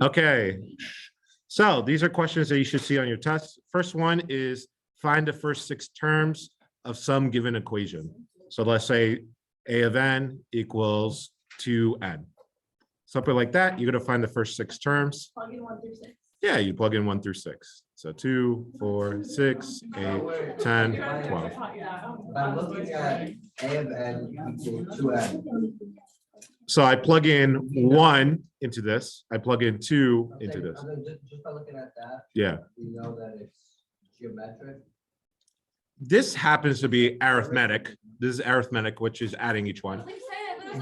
Okay, so these are questions that you should see on your test. First one is find the first 6 terms of some given equation. So let's say a of n equals 2n. Something like that, you're gonna find the first 6 terms. Plug in 1 through 6. Yeah, you plug in 1 through 6. So 2, 4, 6, 8, 10, 12. I'm looking at a of n equals 2n. So I plug in 1 into this, I plug in 2 into Okay, this. and then just by looking at that, Yeah, we know that it's geometric. this happens to be arithmetic. This is arithmetic, which is adding each one.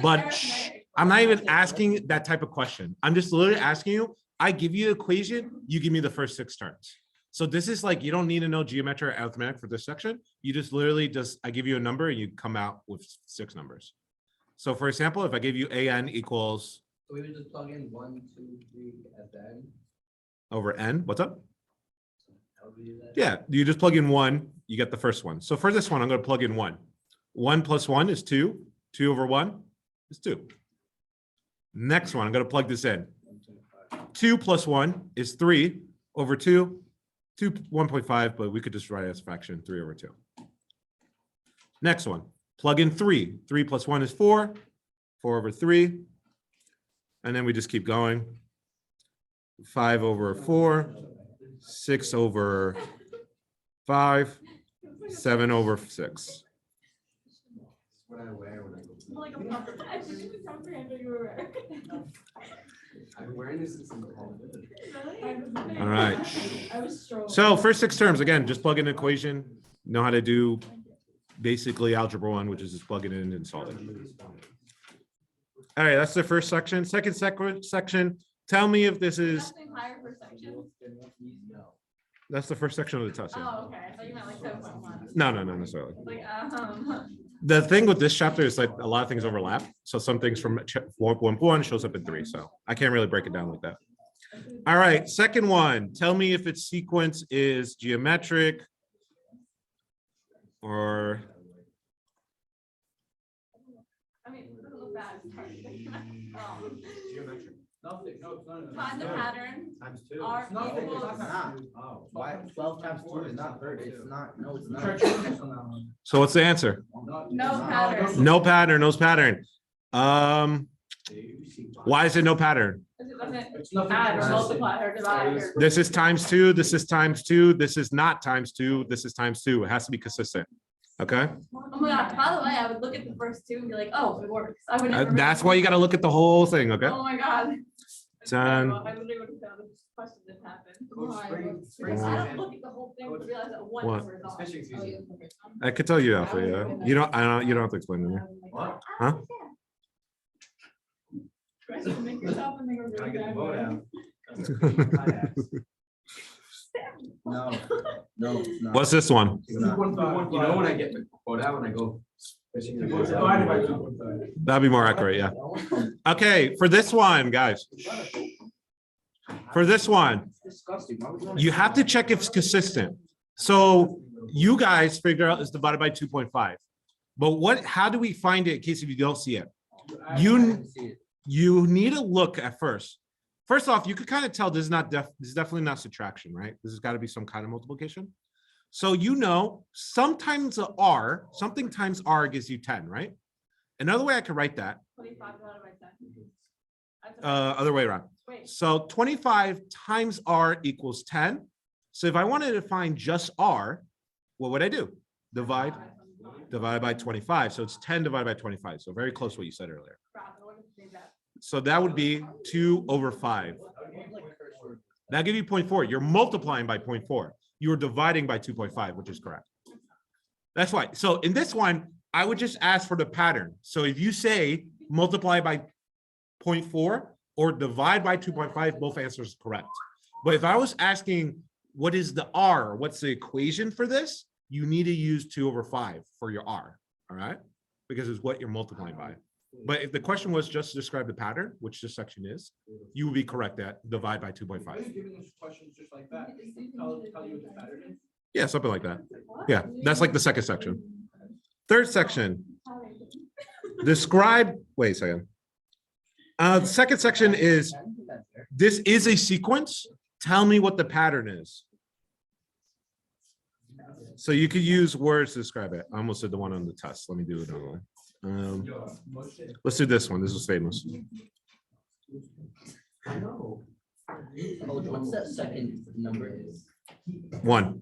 But I'm not even asking that type of question. I'm just literally asking you, I give you the equation, you give me the first 6 terms. So this is like, you don't need to know geometry or arithmetic for this section. You just literally I give you a number and you come out with 6 numbers. So for example, if I give you an equals So we would just plug in 1, 2, 3 at the end. over n, what's up? How would we do that? Yeah, you just plug in 1, you get the first one. So for this one, I'm going to plug in 1. 1 plus 1 is 2. 2 over 1 is 2. Next one, I'm going to plug this in. 2 plus 1 is 3 over 2. 1.5, but we could just write it as a fraction, 3 over 2. Next one, plug in 3. 3 plus 1 is 4. 4 over 3. And then we just keep going. 5 over 4. 6 over 5. 7 over 6. What I wear when I go. Like a puffer. I didn't comprehend what you were wearing. I've been wearing this since I'm home. Really? All right. I was strolling. So first 6 terms, again, just plug in an equation, know how to do basically algebra 1, which is just plug it in and solve it. All right, that's the first section. Second section, tell me if this is, Nothing higher per section. that's the first section of the test. Yeah. Oh, okay. I thought you meant like 7.1. No, not necessarily. Like, The thing with this chapter is like a lot of things overlap. So some things from 4.1 shows up in 3. So I can't really break it down like that. All right, second one, tell me if its sequence is geometric or I mean, it doesn't look bad. Geometric. Nothing, no, it's not. Find the pattern. Times 2. R It's nothing. equals- It's not. Oh. Why 12 times 2 is not 30? It's not, no, it's Try not. tricking us on that one. so what's the answer? No pattern. No pattern, no pattern. Why is it no pattern? It doesn't It's nothing. add or consistent. multiply or divide. or- This is times 2, this is times 2, this is not times 2, this is times 2. It has to be consistent. Okay? Oh my God, by the way, I would look at the first 2 and be like, oh, it works. I would never. That's why you got to look at the whole thing, okay? Oh my God. 10. I literally would have found this question didn't happen. Coach Spring- I don't look at the whole thing to realize that one What? number is off. It's fishing season. I could tell you after, yeah. You don't, you don't have to explain to me. What? Huh? Try to make yourself and make a Can I really get the bad vote one. out? That's a big high ass. No, no, it's not. What's this one? It's not. You know when I get the quote out when I go. fishing, it's divided by 2.5. That'd be more accurate, yeah. Okay, for this one, guys. For this one, Disgusting. Why would you you have to check if it's consistent. So you guys figure out it's divided by 2.5. But how do we find it in case if you don't see it? You need to look at first. First off, you could kind of tell this is not this is definitely not subtraction, right? This has got to be some kind of multiplication. So you know, sometimes something times R gives you 10, right? Another way I could write that, 25 divided by 10. That's a- other way around. Wait, So 25 times R equals 10. So if I wanted to find just R, what would I do? Divide by 25. So it's 10 divided by 25. So very close to what you said earlier. crap, I wanted to say that. So that would be 2 over 5. That gives you 0.4. You're multiplying by 0.4. You're dividing by 2.5, which is correct. That's why. So in this one, I would just ask for the pattern. So if you say multiply by 0.4 or divide by 2.5, both answers are correct. But if I was asking what is the R, what's the equation for this, you need to use 2 over 5 for your R, all right? Because it's what you're multiplying by. But if the question was just to describe the pattern, which this section is, you would be correct at divide by 2.5. Why are you giving us questions just like that? Tell you what the pattern is? Yeah, something like that. Yeah, that's like the second section. Third section, describe, wait a second. The second section is, this is a sequence. Tell me what the pattern is. So you could use words to describe it. I almost did the one on the test. Let me do another one. Let's do this one. This is famous. Oh, what's that second number? One.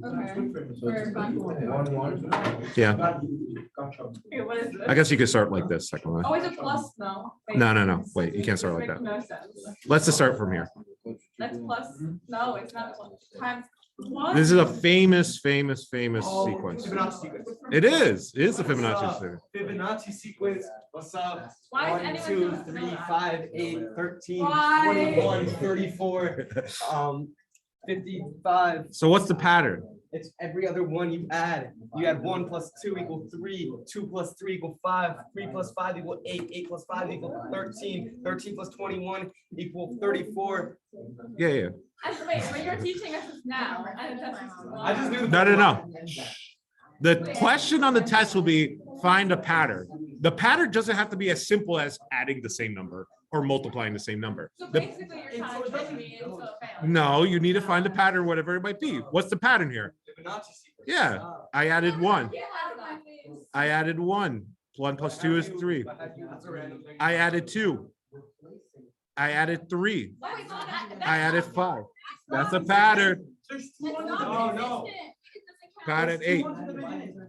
Okay. For fun. 1, 1. Yeah, Okay, what is I this? guess you could start like this. Second one. Oh, is it plus? No. Wait. No. Wait, you can't start like Makes that. no sense. Let's just start from here. That's plus, no, it's not plus, times one. This is a famous sequence. Fibonacci sequence. It is the What's Fibonacci up? sequence. Fibonacci sequence, what's up? Why is 1, anyone 2, supposed to know 3, that? 5, 8, 13, Why? 21, 34, 55. So what's the pattern? It's every other one you add. You add 1 plus 2 equal 3, 2 plus 3 equal 5, 3 plus 5 equal 8, 8 plus 5 equal 13, 13 plus 21 equal 34. Yeah. Wait, but you're teaching us this now, and that's just. I just knew. No. The question on the test will be find a pattern. The pattern doesn't have to be as simple as adding the same number or multiplying the same number. So The- basically, you're trying to trick me into a fail. no, you need to find a pattern, whatever it might be. What's the pattern here? Fibonacci sequence. Yeah, I added 1. Yeah, that's nice. I added 1. 1 plus 2 is 3. That's a random thing. I added 2. I added 3. Oh, wait, so that's I added not- 5. That's a pattern. There's It's 2 not no. consistent. It doesn't count. Pattern 8.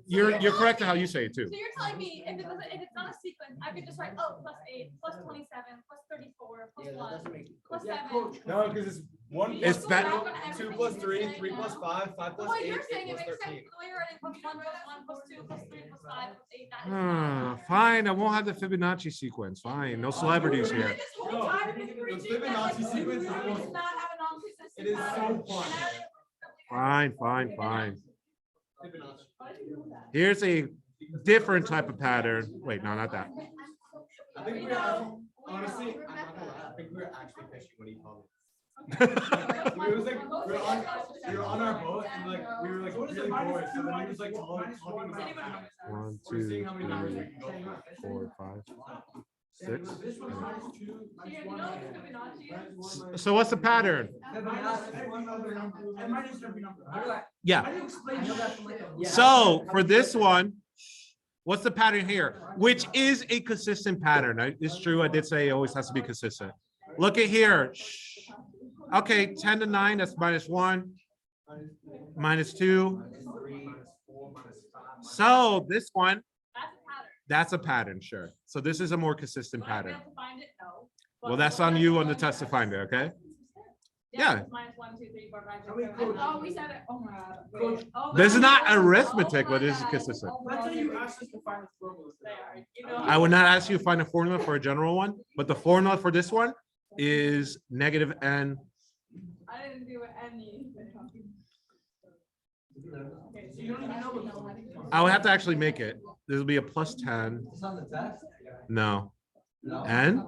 You're correct in how you say it too. So you're telling me if it's not a sequence, I could just write, oh, plus 8, plus 27, plus 34, plus 1, plus 7. No, because it's 1 It's plus that- 2 plus 3, 3 plus 5, 5 The plus way 8, you're 8 saying it plus makes sense, 13. the way you're writing plus 1 plus 1 plus 2 plus 3 plus 5 plus 8, that is not. Fine, I won't have the Fibonacci sequence. Fine, no celebrities You're here. this whole time in the preaching that, like, Fibonacci sequence is literally one. does not have a non-consistent It is so pattern. fun. Fine. Fibonacci. Here's a different type of pattern. Wait, no, not that. I think we're honestly, I'm not gonna lie, I think we were actually fishing when he called it. It was like, we were on our boat and like, we were like really bored, so then he was like talking about. 1, We're 2, seeing how many numbers we 3, can go. 4, 5, 6. You know what Fibonacci is? So what's the pattern? Yeah. So for this one, what's the pattern here? Which is a consistent pattern. It's true. I did say it always has to be consistent. Look at here. Okay, 10 to 9, that's -1, -2. So this one, That's a pattern. that's a pattern, sure. So this is a more consistent Would I be pattern. able to find it? No. Well, that's on you on the test to find it, okay? Yeah. It's -1, 2, 3, 4, 5, 6, 7. Oh, we said it. Oh my God. Wait. Oh, This is not my God. arithmetic, Oh but my it is God. consistent. Oh my God. They are. You know, I would not ask you to find a formula for a general one, but the formula for this one is -n. I didn't do any. Okay, so you don't even know what. I would have to actually make it. This will be a +10. It's on the test? No. No. N?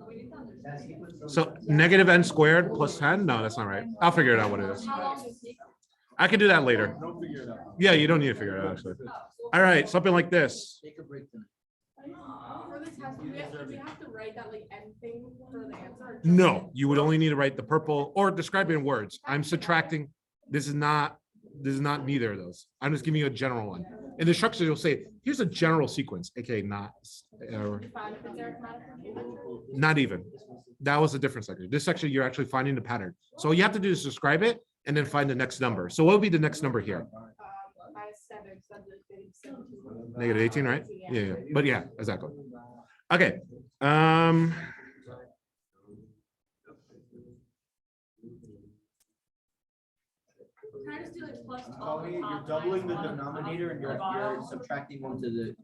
We need to understand. So -n squared plus 10? No, that's not right. I'll figure it out what it is. How long does it take? I can do that later. Don't figure it out. Yeah, you don't need to figure it out, actually. Oh, All right, something like this. Take a break tonight. For the test, do we have to write that like end thing for the answer? or just- No, you would only need to write the purple or describe it in words. I'm subtracting. This is not neither of those. I'm just giving you a general one. In the structure, you'll say, here's a general sequence, aka not, Define if it's arithmetic. not even. That was a different section. This section, you're actually finding the pattern. So all you have to do is describe it and then find the next number. So what would be the next number here? -7, so that's like 17. -18, right? Yeah. But yeah, exactly. Okay. Can I just do like plus 12 Bobby, on you're top, doubling the minus 1 on denominator and the you're bottom? subtracting one to the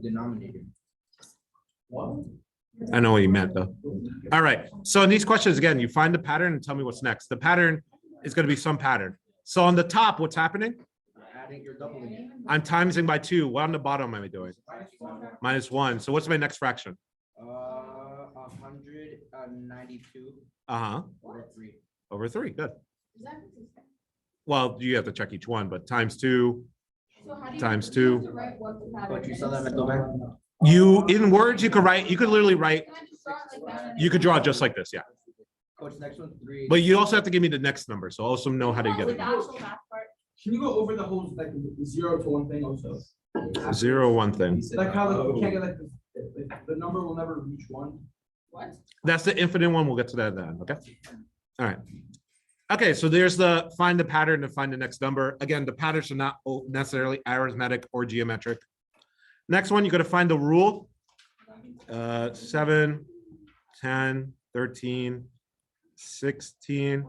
denominator. I know what you meant though. All right. So in these questions, again, you find the pattern and tell me what's next. The pattern is going to be some pattern. So on the top, what's happening? You're doubling it. I'm timesing by 2. What on the bottom am I doing? -1. So what's my next fraction? 192 Uh-huh. over 3. Over 3. Good. Is that consistent? Well, you have to check each one, but times 2. So how do you- Times you have 2. to write what the pattern But you is? saw that mental man? You, in words, you could literally write, Can I just draw it like that? you could draw it just like this, yeah. Coach, next one, 3. But you also have to give me the next number, so also know how to What get was it. the actual math part? Can you go over the whole, like, 0 to 1 thing also? 0, 1 thing. Like how the, we can't get like, the number will never reach 1. What? That's the infinite one. We'll get to that then, okay? All right. Okay, so there's the find the pattern and find the next number. Again, the patterns are not necessarily arithmetic or geometric. Next one, you got to find the rule. 7, 10, 13, 16.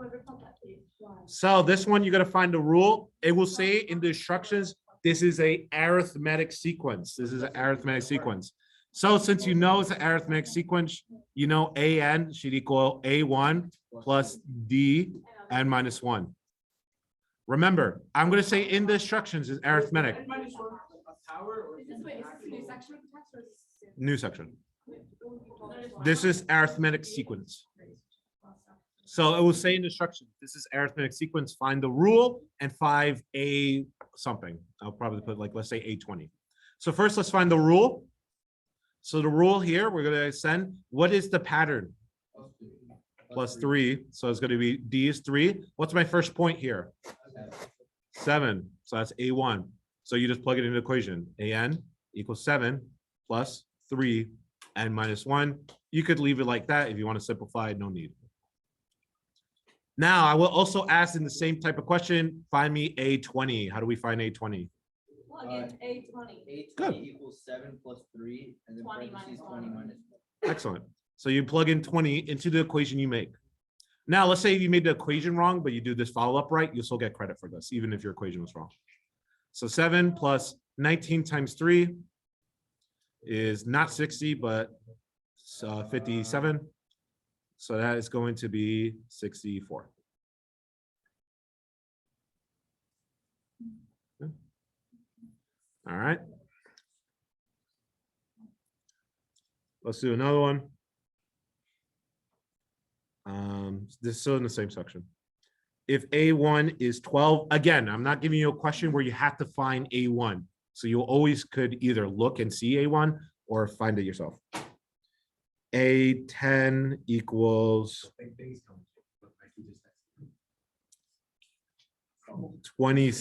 So this one, you got to find the rule. It will say in the instructions, this is a arithmetic sequence. This is an arithmetic sequence. So since you know it's an arithmetic sequence, you know AN should equal A1 plus D n minus 1. Remember, I'm going to say in the instructions is arithmetic. N minus 1 a power or? Is this, wait, is this a new section of the text or is this? New section. This is arithmetic sequence. So it will say in the instruction, this is arithmetic sequence, find the rule and 5A something. I'll probably put like, let's say A20. So first let's find the rule. So the rule here, we're gonna send, what is the pattern? Plus 3, so it's gonna be D is 3. What's my first point here? 7, so that's A1. So you just plug it into the equation. AN equals 7 plus 3 and minus 1. You could leave it like that if you want to simplify it, no need. Now, I will also ask in the same type of question, find me A20. How do we find A20? Plug in A20. Good. Equals 7 plus 3, and then 20 parentheses minus 20 1. minus. Excellent. So you plug in 20 into the equation you make. Now, let's say you made the equation wrong, but you do this follow-up right, you'll still get credit for this, even if your equation was wrong. So 7 plus 19 times 3 is not 60, but 57. So that is going to be 64. Okay. All right. Let's do another one. This is still in the same section. If A1 is 12, again, I'm not giving you a question where you have to find A1. So you always could either look and see A1 or find it yourself. A10 equals 20,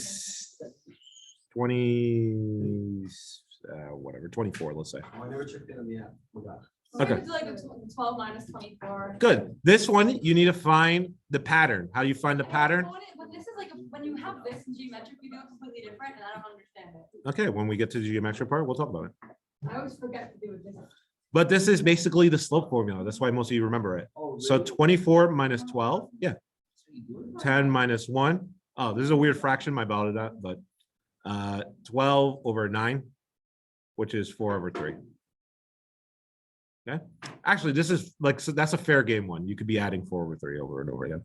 whatever, 24, let's say. I never checked in on the app. Forgot. Okay. It's like 12 minus 24. Good. This one, you need to find the pattern. How do you find the pattern? But this is like, when you have this in geometric, you do it completely different, and I don't understand it. Okay, when we get to the geometric part, we'll talk about it. I always forget to do it this. But this is basically the slope formula. That's why most of you remember it. So 24 minus 12, yeah. 10 minus 1. Oh, this is a weird fraction, my bad at that, but 12 over 9, which is 4 over 3. Okay, actually, this is like, so that's a fair game one. You could be adding 4 over 3 over and over again.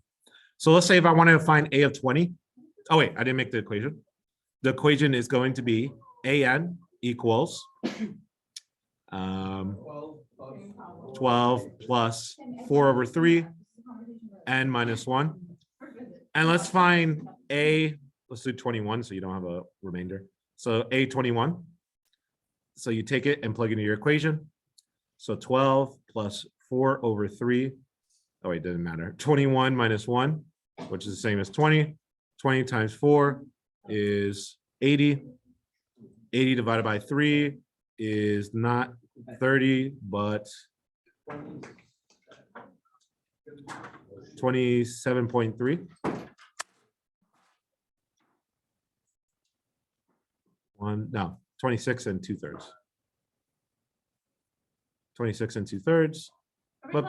So let's say if I wanted to find A of 20. Oh, wait, I didn't make the equation. The equation is going to be AN equals 12 plus 4 over 3 n minus 1. And let's find A, let's do 21 so you don't have a remainder. So A21. So you take it and plug into your equation. So 12 plus 4 over 3. Oh, wait, doesn't matter. 21 minus 1, which is the same as 20. 20 times 4 is 80. 80 divided by 3 is not 30, but 27.3. No, 26 and 2/3. 26 and 2/3 But-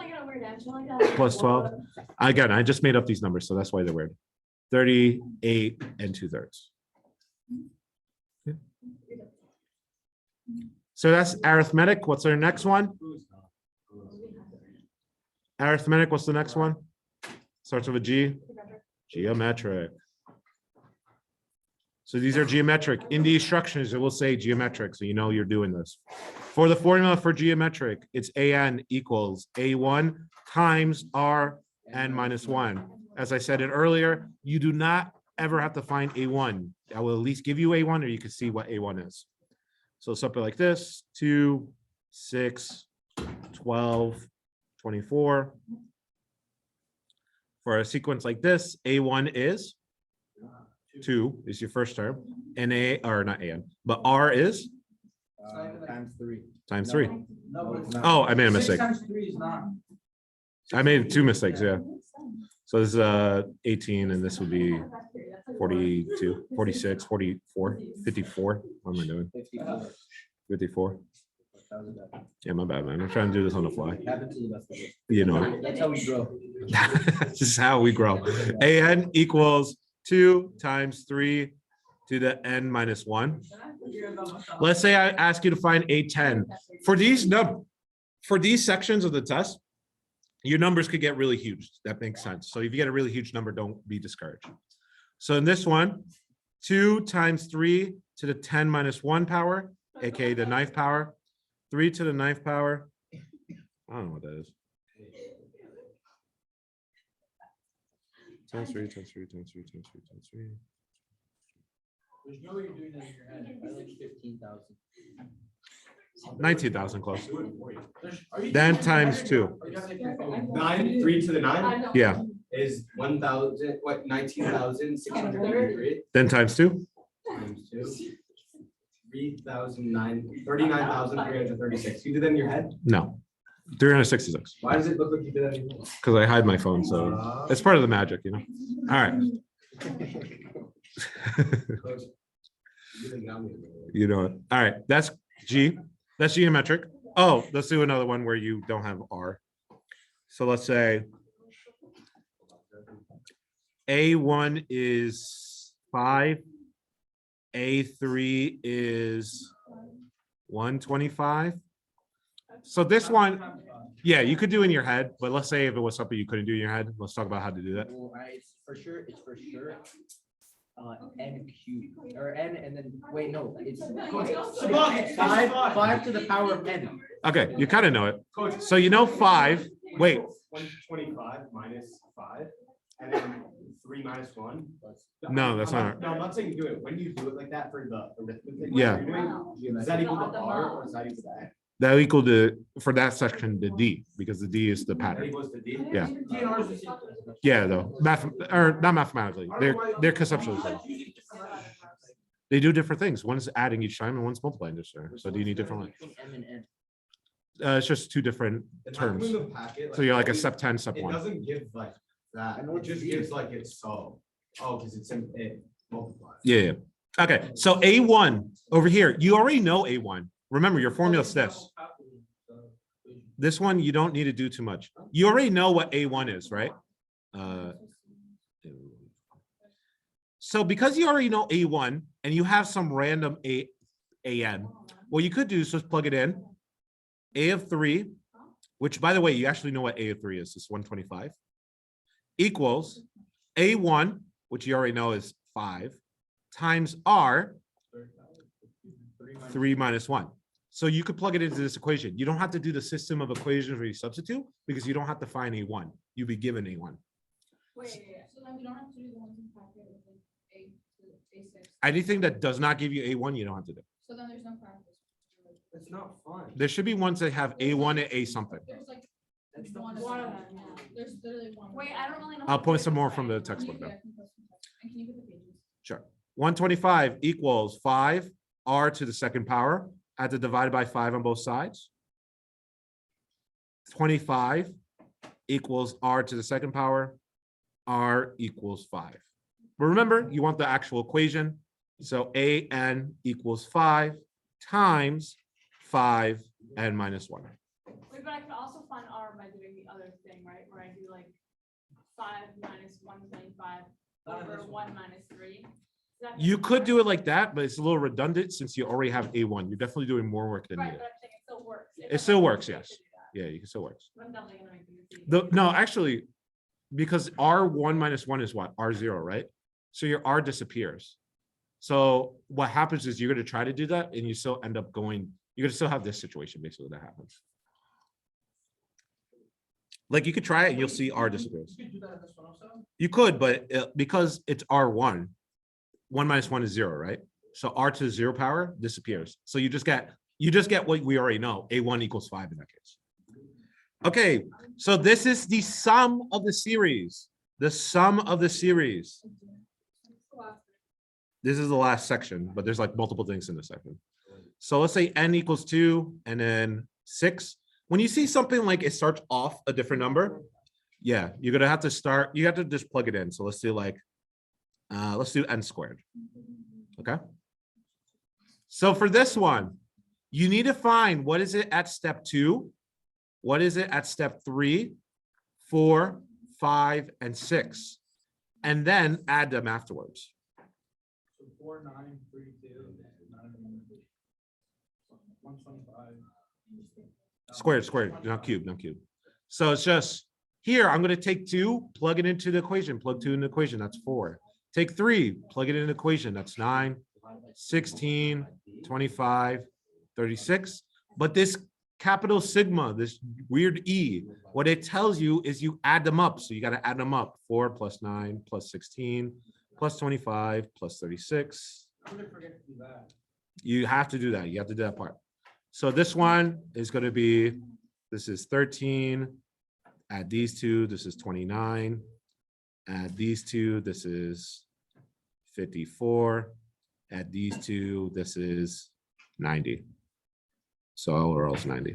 plus 12. Again, I just made up these numbers, so that's why they're weird. 38 and 2/3. Okay. So that's arithmetic. What's our next one? Arithmetic, what's the next one? Starts with a G. Geometric. So these are geometric. In the instructions, it will say geometric, so you know you're doing this. For the formula for geometric, it's AN equals A1 times R n minus 1. As I said it earlier, you do not ever have to find A1. I will at least give you A1, or you can see what A1 is. So something like this, 2 6, 12, 24. For a sequence like this, A1 is 2 is your first term, and A, or not AN, but R is Times 3. times 3. No, but it's not. Oh, I made a mistake. 6 times 3 is not. I made 2 mistakes, yeah. So this is 18, and this would be 42, 46, 44, 54. What am I doing? 54. 54. That was bad. Yeah, my bad, man. I'm trying to do this on the fly. Happened to the best of us. You know, That's how we grow. this is how we grow. AN equals 2 times 3 to the n minus 1. Let's say I ask you to find A10. For these sections of the test, your numbers could get really huge. That makes sense. So if you get a really huge number, don't be discouraged. So in this one, 2 times 3 to the 10 minus 1 power, aka the 9th power, 3 to the 9th power. I don't know what that is. Times 3, times 3, times 3, times 3, times 3. There's no way you're doing that in your head. I like 15,000. 19,000 close. Are you- Then times 2. 9, 3 to the 9 Yeah, is 1,000, what, 19,633 then times 2. times 2. 39,336. You did that in your head? No, 366. Why does it look like you did that in your head? Because I hide my phone, so it's part of the magic, you know. All right. Coach, you really got me there. You know it. All right, that's G. That's geometric. Oh, let's do another one where you don't have R. So let's say A1 is 5. A3 is 125. So this one, yeah, you could do in your head, but let's say if it was something you couldn't do in your head, let's talk about how to do that. Well, it's for sure. N cubed or N and then wait, no, it's five to the power of N. Okay, you kind of know it. Coach, So you know 5. Wait, 125 minus 5, and then 3 minus 1. No, that's not- No, I'm not saying do it. When you do it like that for the arithmetic. Yeah. Is that equal to R or is that equal to N? that equal to, for that section, the D, because the D is the That pattern. equals to D? Yeah. T and R is the same. Yeah, though, or not mathematically, they're conceptually the same. They do different things. One's adding each time and one's multiplying each time. So do you need different ones? Between M and N. It's just 2 different If I terms. move the packet, So you're like a it- step 10, step It 1. doesn't give like that. I know It what just you gives like it's so. Oh, because it's in it multiplies. Yeah, yeah. Okay, so A1 over here, you already know A1. Remember, your formula is this. This one, you don't need to do too much. You already know what A1 is, right? So because you already know A1 and you have some random AN, what you could do is just plug it in. A of 3, which by the way, you actually know what A of 3 is, it's 125, equals A1, which you already know is 5, times R, 3 minus 1. So you could plug it into this equation. You don't have to do the system of equations where you substitute because you don't have to find A1. You'll be given A1. Wait, so then we don't have to do the ones in packet with like A6. Anything that does not give you A1, you don't have to do. So then there's no practice. It's not fun. There should be ones that have A1 and A something. There's like That's the one of them, yeah. There's literally one. Wait, I don't really know. I'll how to point do some this. more from the Can you- textbook though. yeah, can you post some text? And can you put the pages? Sure. 125 equals 5 R to the second power. I have to divide by 5 on both sides. 25 equals R to the second power. R equals 5. But remember, you want the actual equation. So AN equals 5 times 5 n minus 1. Wait, but I could also find R by doing the other thing, right? Where I do like 5 minus 125 over 1 minus 3. Is that You gonna could work? do it like that, but it's a little redundant since you already have A1. You're definitely doing more work than Right, needed. but I'm saying it still works. It still works, I yes. could do that. Yeah, you can still works. But I'm definitely gonna make this easy. No, actually, because R1 minus 1 is what? R0, right? So your R disappears. So what happens is you're going to try to do that and you still end up going, you're going to still have this situation basically that happens. Like you could try it and you'll see R disappears. You could do that in this one also. You could, but because it's R1, 1 minus 1 is 0, right? So R to the 0 power disappears. So you just get You just get what we already know, A1 equals 5 in that case. Okay, so this is the sum of the series. The sum of the series. This is the last section, but there's like multiple things in this section. So let's say n equals 2 and then 6. When you see something like it starts off a different number, yeah, you're gonna have to start, you have to just plug it in. So let's do like, let's do n squared. Okay. So for this one, you need to find what is it at step 2, what is it at step 3, 4, 5, and 6, and then add them afterwards. So 4, 9, 3, 2, 125. Squared, not cube, not cube. So it's just here, I'm going to take 2, plug it into the equation, plug 2 in the equation, that's 4. Take 3, plug it in the equation, that's 9, 16, 25, 36. But this capital sigma, this weird E, what it tells you is you add them up. So you got to add them up. 4 plus 9 plus 16 plus 25 plus 36. I'm gonna forget to do that. You have to do that. You have to do that part. So this one is going to be, this is 13. Add these two, this is 29. Add these two, this is 54. Add these two, this is 90. So or else 90.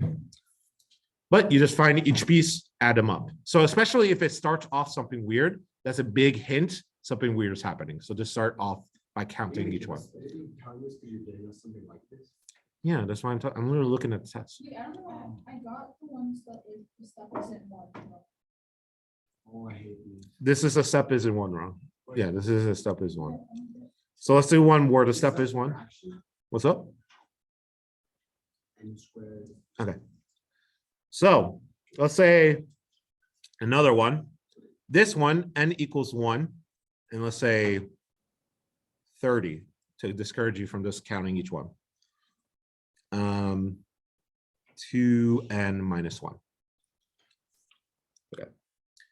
But you just find each piece, add them up. So especially if it starts off something weird, that's a big hint something weird is happening. So just start off by counting each one. Yeah, that's why I'm literally looking at the test. Yeah, I don't know, I got the ones that is, the stuff isn't one. Oh, I hate these. This is a step isn't one wrong. Yeah, this is a step is one. So let's do one where the step is one. What's up? N squared. Okay. So let's say another one. This one, n equals 1. And let's say 30 to discourage you from just counting each one. 2n minus 1. Okay.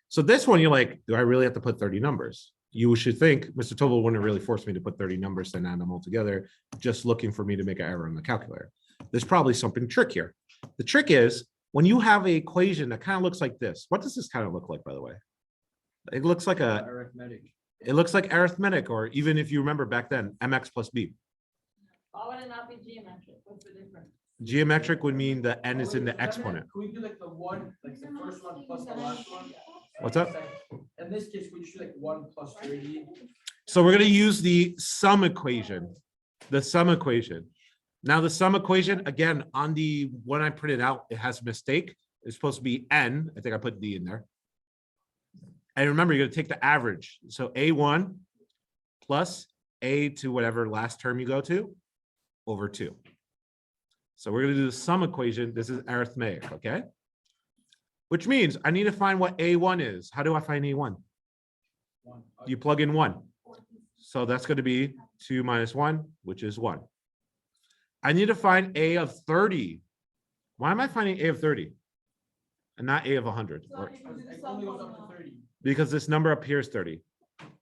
So this one, you're like, do I really have to put 30 numbers? You should think Mr. Tobel wouldn't really force me to put 30 numbers and add them all together, just looking for me to make an error in the calculator. There's probably something trick here. The trick is when you have an equation that kind of looks like this. What does this kind of look like, by the way? It looks like a, Arithmetic. it looks like arithmetic, or even if you remember back then, mx plus b. Why would it not be geometric? What's the difference? Geometric would mean the n is in the exponent. Can we do like the one, like the first one plus the last one? What's up? In this case, we should like 1 plus 30. So we're going to use the sum equation, the sum equation. Now the sum equation, again, on the one I printed out, it has a mistake. It's supposed to be n. I think I put d in there. And remember, you're going to take the average. So a1 plus a to whatever last term you go to over 2. So we're going to do the sum equation. This is arithmetic, okay? Which means I need to find what a1 is. How do I find a1? You plug in 1. So that's going to be 2 minus 1, which is 1. I need to find a of 30. Why am I finding a of 30 and not a of 100? So you can do the It sum only goes up formula. to 30. Because this number up here is 30.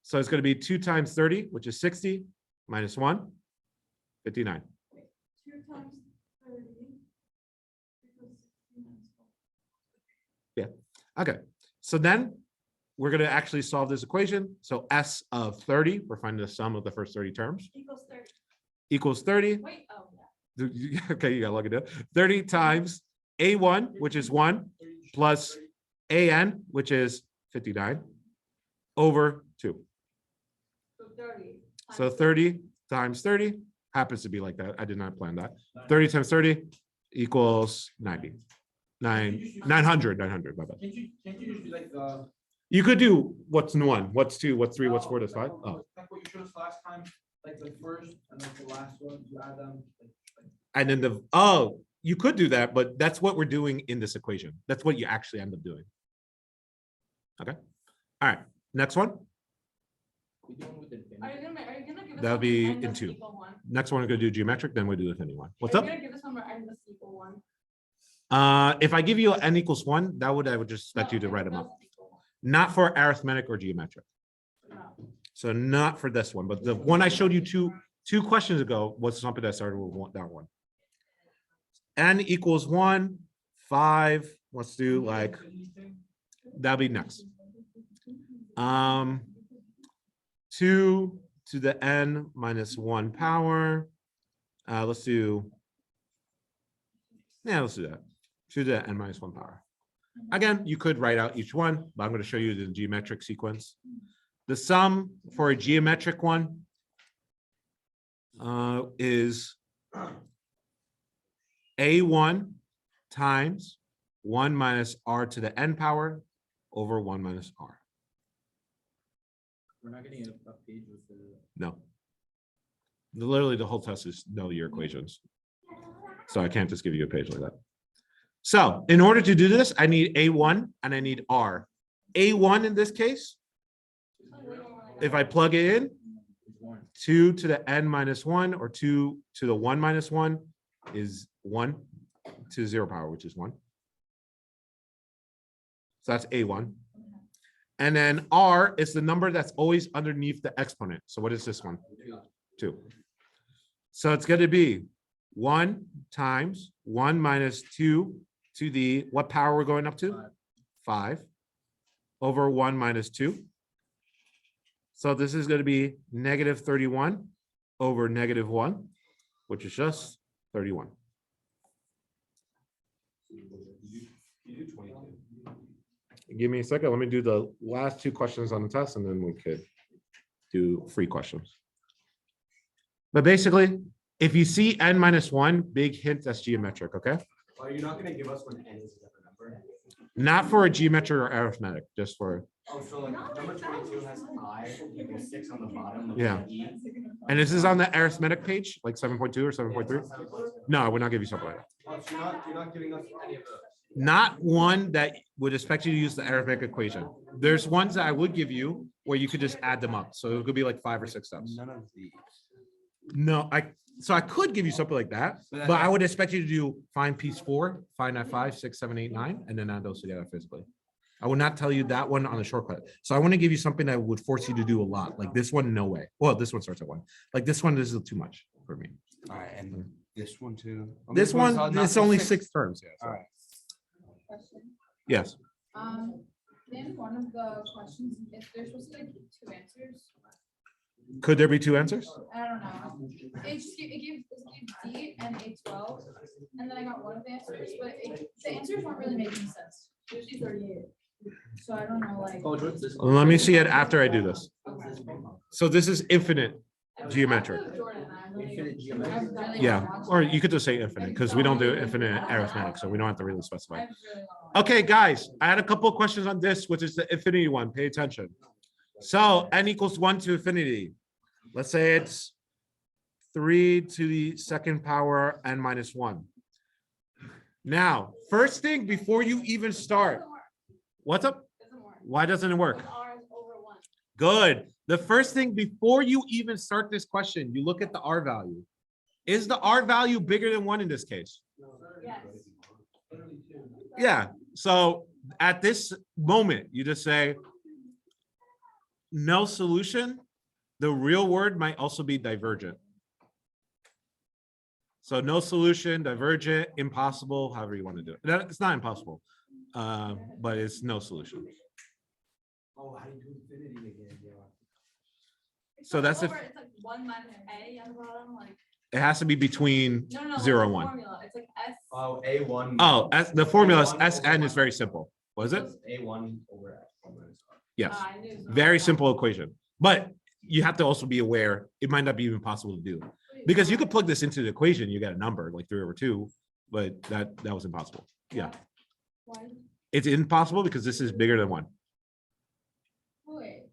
So it's going to be 2 times 30, which is 60, minus 1, 59. 2 times 30. equals 16 minus 4. Okay, so then we're going to actually solve this equation. So S of 30, we're finding the sum of the first 30 terms, Equals 30. equals 30. Wait, oh, yeah. Okay, you got to look at it. 30 times A1, which is 1, plus AN, which is 59, over 2. So 30. So times 30 times 30 happens to be like that. I did not plan that. 30 times 30 equals 90. 900, my bad. Can't you just do like the? You could do what's 1, what's 2, what's 3, what's 4, that's 5. Oh, Like what you showed us last time, like the first and like the last one, you add them. and then the, oh, you could do that, but that's what we're doing in this equation. That's what you actually end up doing. Okay. All right. Next one. Are you gonna give us? That'll one be where n in doesn't 2. equal 1? Next one, we're going to do geometric, then we'll do the anyone. What's Are up? you gonna give us one where n doesn't equal 1? If I give you n equals 1, I would just expect you to No, write n them up. doesn't equal Not for arithmetic or geometric. 1. No. So not for this one, but the one I showed you two questions ago was something that started with that one. n equals 1, 5. Let's do like, that'll be next. 2 to the n minus 1 power. Let's do, yeah, let's do that. 2 to the n minus 1 power. Again, you could write out each one, but I'm going to show you the geometric sequence. The sum for a geometric one is a1 times 1 minus r to the n power over 1 minus r. We're not getting a page with the. No. Literally, the whole test is know your equations. So I can't just give you a page like that. So in order to do this, I need A1 and I need R. A1 in this case, if I plug it in, 2 to the n minus 1 or 2 to the 1 minus 1 is 1 to the 0 power, which is 1. So that's A1. And then R is the number that's always underneath the exponent. So what is this one? 2. So it's going to be 1 times 1 minus 2 to the, what power we're going up to? 5 over 1 minus 2. So this is going to be negative 31 over negative 1, which is just 31. Give me a second. Let me do the last 2 questions on the test, and then we could do free questions. But basically, if you see n minus 1, big hint that's geometric, okay? Are you not gonna give us when n is a different number? Not for a geometric or arithmetic, just for, Oh, so like number 22 has I equals 6 on the bottom. of Yeah. E. and this is on the arithmetic page, like 7.2 or 7.3. No, I would not give you something like that. Oh, so you're not giving us any of those. Not one that would expect you to use the arithmetic equation. There's ones that I would give you where you could just add them up. So it could be like 5 or 6 steps. None of these. No, so I could give you something like that, but I would expect you to do find piece 4, find that 5, 6, 7, 8, 9, and then add those together physically. I would not tell you that one on the shortcut. So I want to give you something that would force you to do a lot. Like this one, no way. Well, this one starts at 1. Like this one is too much for me. All right, and this one too. This one, it's only 6 terms. Yeah, so- All right. Question. Yes. In one of the questions, if there's supposed to be like 2 answers, Could there be 2 answers? I don't know. It gave D and A12, and then I got one of the answers, but the answers weren't really making sense. Usually 38. So I don't know, like. Coach, what's this? Let me see it after I do this. Okay. So this is infinite geometric. Infinite geometric. Yeah, or you could just say infinite because we don't do infinite arithmetic, so we don't have to really specify. Okay, guys, I had a couple of questions on this, which is the infinity one. Pay attention. So n equals 1 to infinity. Let's say it's 3 to the second power n minus 1. Now, first thing before you even start, what's up? Why doesn't it work? R is over 1. Good. The first thing before you even start this question, you look at the R value. Is the R value bigger than 1 in this case? Yes. Yeah. So at this moment, you just say no solution. The real word might also be divergent. So no solution, divergent, impossible, however you want to do it. It's not impossible, but it's no solution. Oh, how do you do infinity again? Yeah. So that's if It's like 1 minus A on the bottom, like. it has to be between No, 0 and the 1. formula. It's like S. Oh, A1. Oh, the formula is SN is very simple. Was it? A1 over X1 minus R. Yes. I knew it was Very that. simple equation. But you have to also be aware it might not be even possible to do. Because you could plug this into the equation, you get a number like 3 over 2, but that was impossible. Yeah, Why? it's impossible because this is bigger than 1. Wait,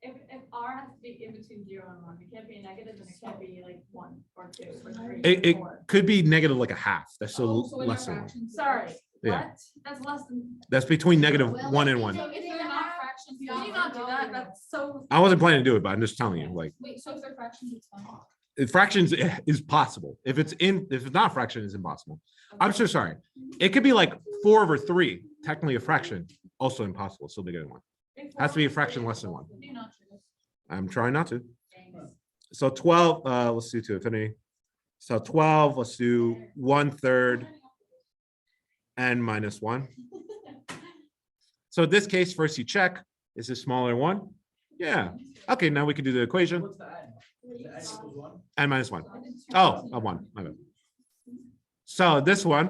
If R has to be in between 0 and 1, it can't be negative and it can't be like 1 or 2 or 3 It or 4. could be negative like a half. That's oh, still so when less your than 1. fractions. Sorry, Yeah. what? That's less than. That's between negative 1 and 1. So if they're not fractions. Can you not do that? That's so. I wasn't planning to do it, but I'm just telling you, like, Wait, so if they're fractions, it's fine. fractions is possible. If it's not a fraction, it's impossible. I'm so sorry. It could be like 4 over 3, technically a fraction, also impossible, still bigger than 1. Has to be a fraction less than 1. Do not do this. I'm trying not to. So 12, let's do to infinity. So 12, let's do 1/3 n minus 1. So in this case, first you check, is this smaller than 1? Yeah. Okay, now we can do the equation. What's the n? The n equals 1? N minus 1. Oh, a 1. My bad. So this one,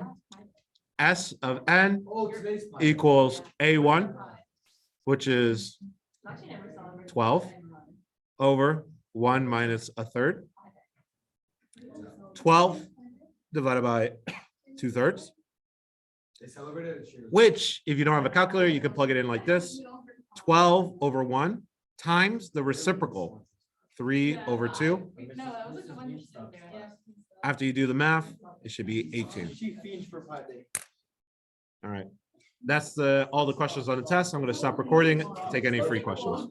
S of n Oh, today's. plan. equals A1, which is 12 over 1 minus a third. 12 divided by 2/3, They celebrated at Cheers. which if you don't have a calculator, you can plug it in like this. 12 over 1 times the reciprocal, 3 over 2. No, that was like 1%. Yeah. After you do the math, it should be 18. She fiends for Pi Day. All right. That's all the questions on the test. I'm going to stop recording, take any free questions.